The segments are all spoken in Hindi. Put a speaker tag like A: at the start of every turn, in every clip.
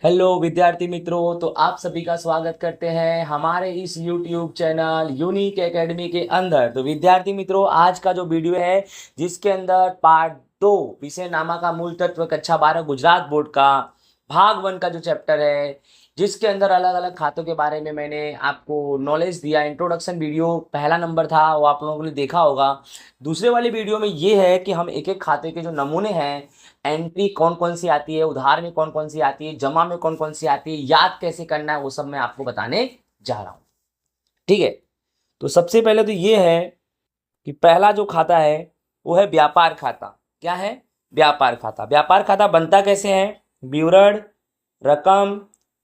A: हेलो विद्यार्थी मित्रों, तो आप सभी का स्वागत करते हैं हमारे इस YouTube चैनल यूनिक एकेडमी के अंदर। तो विद्यार्थी मित्रों, आज का जो वीडियो है जिसके अंदर पार्ट 2 विषय नामा का मूल तत्व कक्षा 12 गुजरात बोर्ड का भाग 1 का जो चैप्टर है, जिसके अंदर अलग अलग खातों के बारे में मैंने आपको नॉलेज दिया। इंट्रोडक्शन वीडियो पहला नंबर था, वो आप लोगों ने देखा होगा। दूसरे वाली वीडियो में ये है कि हम एक एक खाते के जो नमूने हैं, एंट्री कौन कौन सी आती है, उधार में कौन कौन सी आती है, जमा में कौन कौन सी आती है, याद कैसे करना है, वो सब मैं आपको बताने जा रहा हूं। ठीक है, तो सबसे पहले तो ये है कि पहला जो खाता है वो है व्यापार खाता। क्या है? व्यापार खाता। व्यापार खाता बनता कैसे है? विवरण, रकम,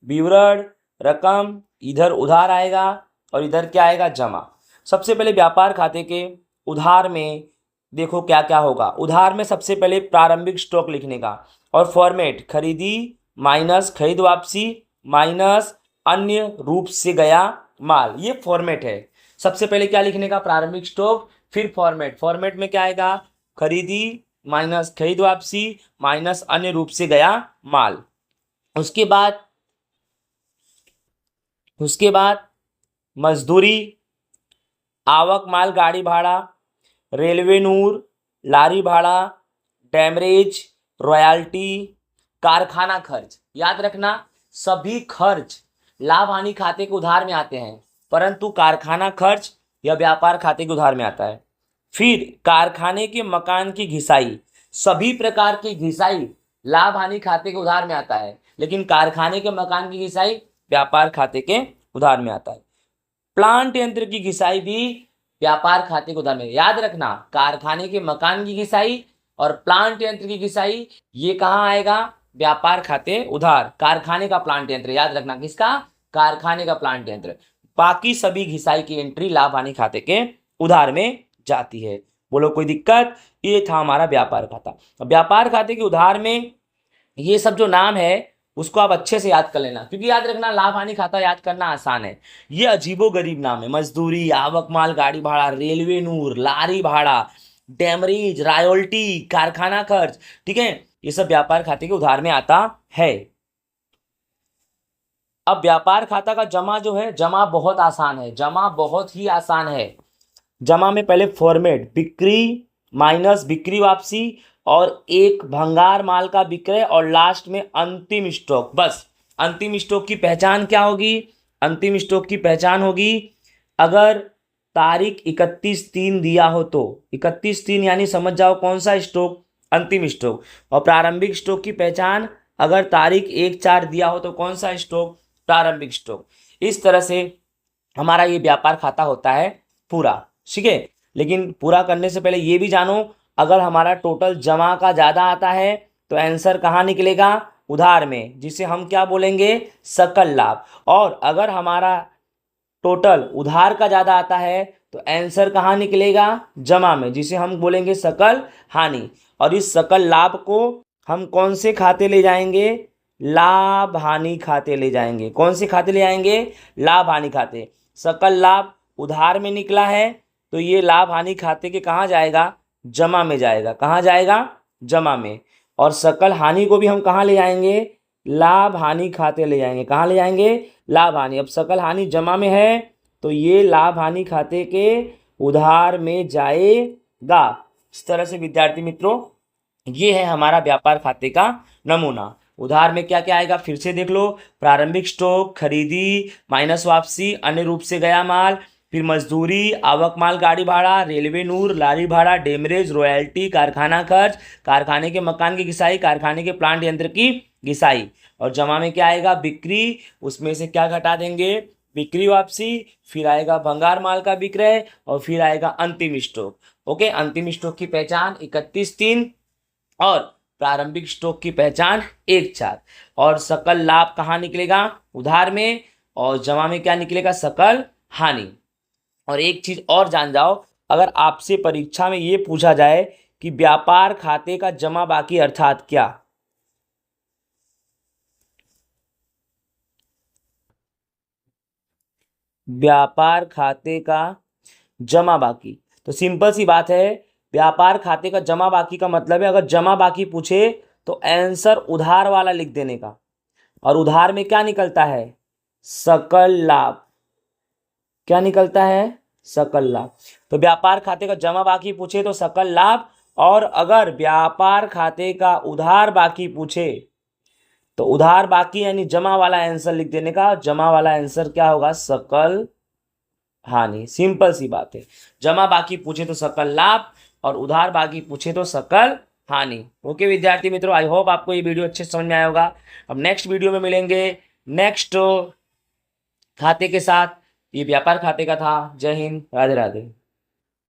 A: विवरण, रकम, इधर उधार आएगा और इधर क्या आएगा? जमा। सबसे पहले व्यापार खाते के उधार में देखो क्या क्या होगा। उधार में सबसे पहले प्रारंभिक स्टॉक लिखने का और फॉर्मेट खरीदी माइनस खरीद वापसी माइनस अन्य रूप से गया माल, ये फॉर्मेट है। सबसे पहले क्या लिखने का? प्रारंभिक स्टॉक, फिर फॉर्मेट। फॉर्मेट में क्या आएगा? खरीदी माइनस खरीद वापसी माइनस अन्य रूप से गया माल। उसके बाद मजदूरी, आवक माल गाड़ी भाड़ा, रेलवे नूर, लारी भाड़ा, डैमरेज, रॉयल्टी, कारखाना खर्च। याद रखना, सभी खर्च लाभ हानि खाते के उधार में आते हैं, परंतु कारखाना खर्च या व्यापार खाते के उधार में आता है। फिर कारखाने के मकान की घिसाई, सभी प्रकार की घिसाई लाभ हानि खाते के उधार में आता है, लेकिन कारखाने के मकान की घिसाई व्यापार खाते के उधार में आता है। प्लांट यंत्र की घिसाई भी व्यापार खाते के उधार में। याद रखना, कारखाने के मकान की घिसाई और प्लांट यंत्र की घिसाई ये कहाँ आएगा? व्यापार खाते उधार। कारखाने का प्लांट यंत्र, याद रखना किसका? कारखाने का प्लांट यंत्र। बाकी सभी घिसाई की एंट्री लाभ हानि खाते के उधार में जाती है। बोलो कोई दिक्कत? ये था हमारा व्यापार खाता। व्यापार खाते के उधार में ये सब जो नाम है उसको आप अच्छे से याद कर लेना, क्योंकि याद रखना लाभ हानि खाता याद करना आसान है। ये अजीबो गरीब नाम है। मजदूरी, आवक माल गाड़ी भाड़ा, रेलवे नूर, लारी भाड़ा, डेमरेज, रॉयल्टी, कारखाना खर्च, ठीक है, ये सब व्यापार खाते के उधार में आता है। अब व्यापार खाता का जमा जो है, जमा बहुत आसान है, जमा बहुत ही आसान है। जमा में पहले फॉर्मेट बिक्री माइनस बिक्री वापसी और एक भंगार माल का विक्रय और लास्ट में अंतिम स्टॉक। बस अंतिम स्टॉक की पहचान क्या होगी? अंतिम स्टॉक की पहचान होगी, अगर तारीख 31/3 दिया हो तो 31/3 यानी समझ जाओ कौन सा स्टॉक? अंतिम स्टॉक। और प्रारंभिक स्टॉक की पहचान, अगर तारीख 1/4 दिया हो तो कौन सा स्टॉक? प्रारंभिक स्टॉक। इस तरह से हमारा ये व्यापार खाता होता है पूरा। ठीक है, लेकिन पूरा करने से पहले ये भी जानो, अगर हमारा टोटल जमा का ज़्यादा आता है तो आंसर कहाँ निकलेगा? उधार में, जिसे हम क्या बोलेंगे? सकल लाभ। और अगर हमारा टोटल उधार का ज़्यादा आता है तो आंसर कहाँ निकलेगा? जमा में, जिसे हम बोलेंगे सकल हानि। और इस सकल लाभ को हम कौन से खाते ले जाएंगे? लाभ हानि खाते ले जाएंगे। कौन से खाते ले आएंगे? लाभ हानि खाते। सकल लाभ उधार में निकला है तो ये लाभ हानि खाते के कहाँ जाएगा? जमा में जाएगा। कहाँ जाएगा? जमा में। और सकल हानि को भी हम कहाँ ले जाएंगे? लाभ हानि खाते ले जाएंगे। कहाँ ले जाएंगे? लाभ हानि। अब सकल हानि जमा में है तो ये लाभ हानि खाते के उधार में जाएगा। इस तरह से विद्यार्थी मित्रों, ये है हमारा व्यापार खाते का नमूना। उधार में क्या क्या आएगा फिर से देख लो। प्रारंभिक स्टॉक, खरीदी माइनस वापसी, अन्य रूप से गया माल, फिर मजदूरी, आवक माल गाड़ी भाड़ा, रेलवे नूर, लारी भाड़ा, डेमरेज, रॉयल्टी, कारखाना खर्च, कारखाने के मकान की घिसाई, कारखाने के प्लांट यंत्र की घिसाई। और जमा में क्या आएगा? बिक्री, उसमें से क्या घटा देंगे? बिक्री वापसी, फिर आएगा भंगार माल का विक्रय और फिर आएगा अंतिम स्टॉक। ओके, अंतिम स्टॉक की पहचान 31/3 और प्रारंभिक स्टॉक की पहचान 1/4। और सकल लाभ कहाँ निकलेगा? उधार में। और जमा में क्या निकलेगा? सकल हानि। और एक चीज और जान जाओ, अगर आपसे परीक्षा में ये पूछा जाए कि व्यापार खाते का जमा बाकी अर्थात क्या, व्यापार खाते का जमा बाकी, तो सिंपल सी बात है, व्यापार खाते का जमा बाकी का मतलब है, अगर जमा बाकी पूछे तो आंसर उधार वाला लिख देने का। और उधार में क्या निकलता है, सकल लाभ। क्या निकलता है, सकल लाभ। तो व्यापार खाते का जमा बाकी पूछे तो सकल लाभ, और अगर व्यापार खाते का उधार बाकी पूछे तो उधार बाकी यानी जमा वाला आंसर लिख देने का, जमा वाला आंसर क्या होगा, सकल हानि। सिंपल सी बात है, जमा बाकी पूछे तो सकल लाभ और उधार बाकी पूछे तो सकल हानि। ओके विद्यार्थी मित्रों, आई होप आपको ये वीडियो अच्छे से समझ में आया होगा। अब नेक्स्ट वीडियो में मिलेंगे नेक्स्ट खाते के साथ। ये व्यापार खाते का था। जय हिंद, राधे राधे।